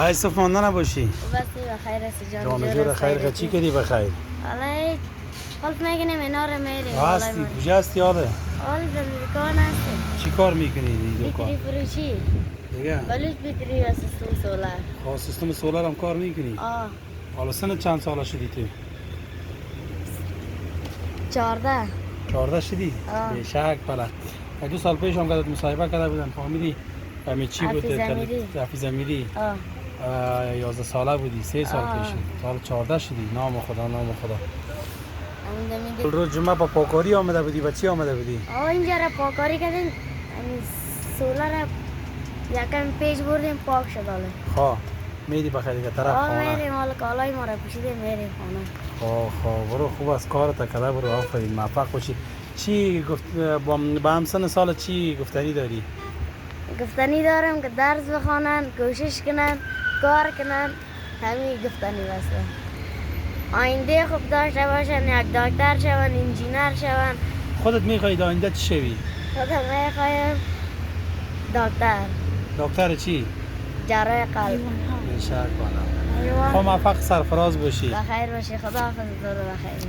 ایسف مانده نباشی. بس بخیر است جان. جان جور خیر چی کردی بخیر؟ حالا حالت میگنیم اینا رو میریم. هستی کجا هستی حاله؟ حال در دکان هستی. چی کار میکنی این دکان؟ بیتری فروشی. دیگه؟ بلوش بیتری و سیستم سولار. خب سیستم سولار هم کار میکنی؟ حالا سن چند ساله شدی تو؟ 14. 14 شدی؟ به شک بله. 2 سال پیش هم گذاشت مصاحبه کرده بودن فهمیدی؟ همین چی بود؟ حفیظ امیری. 11 ساله بودی 3 سال پیش شد. سال 14 شدی. نام خدا نام خدا. روز جمعه با پاکاری آمده بودی و چی آمده بودی؟ اینجا را پاکاری کردیم. سولار یکم پیش بردیم پاک شد حالا. خواه میری بخیر دیگه طرف خانه. میریم حالا کالای ما را پوشیدیم میریم خانه. خواه برو خوب از کارت کرده برو آفرین موفق باشی. چی گفت با همسن سال چی گفتنی داری؟ گفتنی دارم که درس بخوانن، کوشش کنن، کار کنن، همین گفتنی بسته. آینده خوب داشته باشن، یک دکتر شون، انجینر شون. خودت میخوای آینده چی شوی؟ خودم میخوایم دکتر. دکتر چی؟ جراح قلب. بشک بالا. خب موفق سرفراز باشی. بخیر باشی خدا حافظ. بخیر باشی.